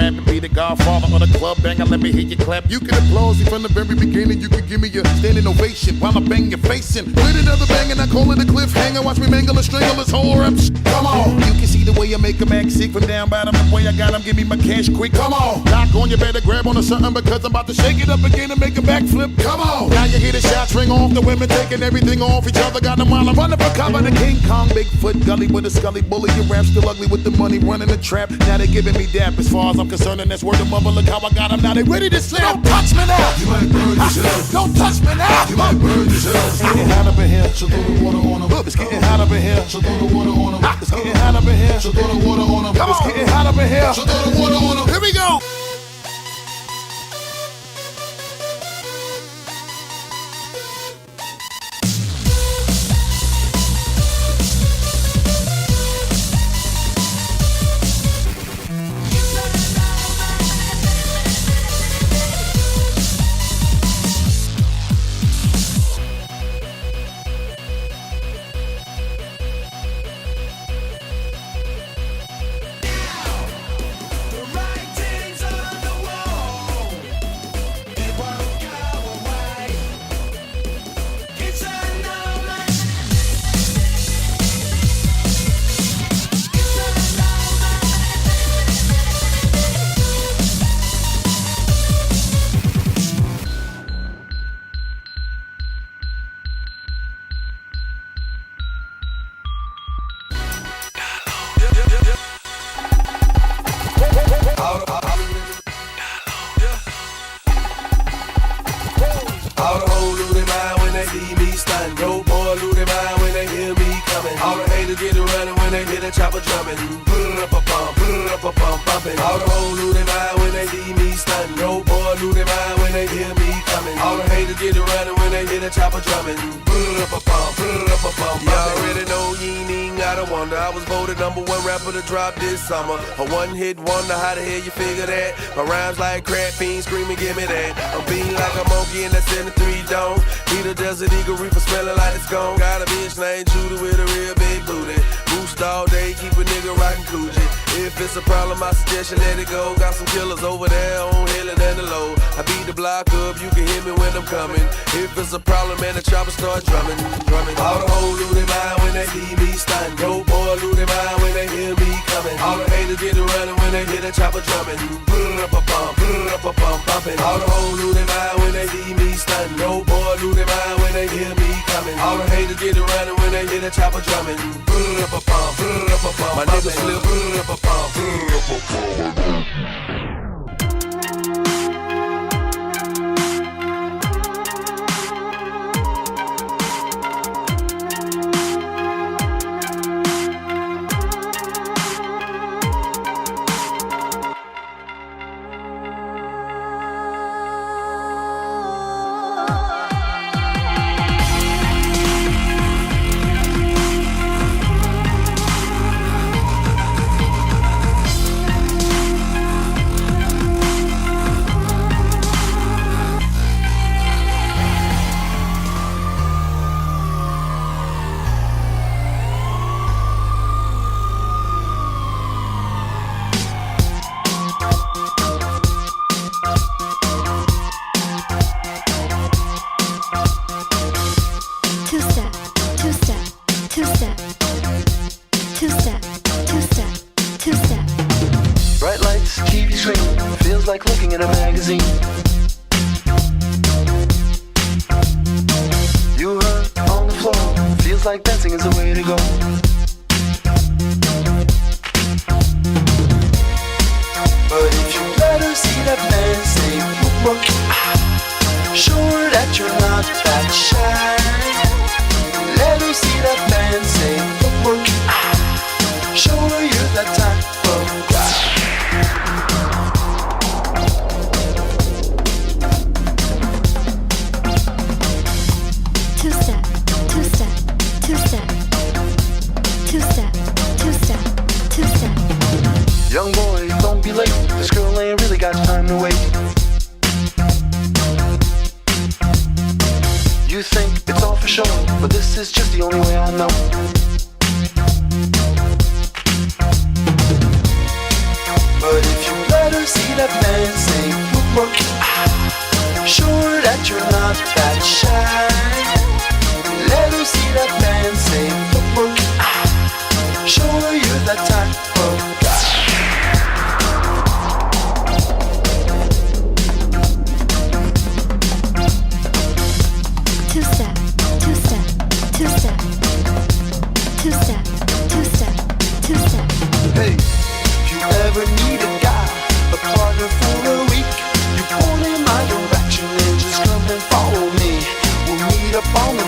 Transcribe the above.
rap and be the godfather of the club banger. Let me hear you clap. You can applaud me from the very beginning. You can give me a standing ovation while I bang your face in. With another bang and I call it a cliffhanger. Watch me mangle and strangle this whole rap. Come on. You can see the way I make a act sick from down bottom. The way I got him, give me my cash quick. Come on. Knock on, you better grab on to something because I'm about to shake it up again and make a backflip. Come on. Now you hear the shots ring off. The women taking everything off each other. Got them while I'm running for cover. The King Kong, Bigfoot, gully with a scully bully. Your rap still ugly with the money running the trap. Now they giving me dap. As far as I'm concerned, and that's word of mother. Look how I got them. Now they ready to slap. Don't touch me now. You might burn yourself. Don't touch me now. You might burn yourself. It's getting hot up in here. So throw the water on them. It's getting hot up in here. So throw the water on them. It's getting hot up in here. So throw the water on them. It's getting hot up in here. So throw the water on them. Here we go. Chopper drumming, bumping. All the hoes lose their mind when they see me stunting. No boy lose their mind when they hear me coming. All the haters get to running when they hear the chopper drumming. You already know you ain't even gotta wonder. I was voted #1 rapper to drop this summer. A one-hit wonder, how the hell you figure that? My rhymes like crack fiends screaming, give me that. I'm beating like a monkey in that 73 dome. Eat a desert eagle reefer smelling like it's gone. Got a bitch named Judah with a real big booty. Boost all day, keep a nigga rockin' Coogee. If it's a problem, I suggest you let it go. Got some killers over there on Hillin' and the low. I beat the block up, you can hear me when I'm coming. If it's a problem, man, the chopper start drumming. All the hoes lose their mind when they see me stunting. No boy lose their mind when they hear me coming. All the haters get to running when they hear the chopper drumming. Bumping. All the hoes lose their mind when they see me stunting. No boy lose their mind when they hear me coming. All the haters get to running when they hear the chopper drumming. My niggas flip. Like looking at a magazine. You hurt on the floor, feels like dancing is the way to go. But if you let her see that man say whoop, show her that you're not that shy. Let her see that man say whoop, show her you're that type of guy. Young boy, don't be late. This girl ain't really got time to wait. You think it's all for show, but this is just the only way I know. But if you let her see see that man say footwork. Sure that you're not that shy. Let her see that man say footwork. Sure you're that type of guy. Two-step, two-step, two-step, two-step, two-step, two-step. Hey, if you ever need a guy, a partner for a week, you point in my direction and just come and follow me. We'll meet up on the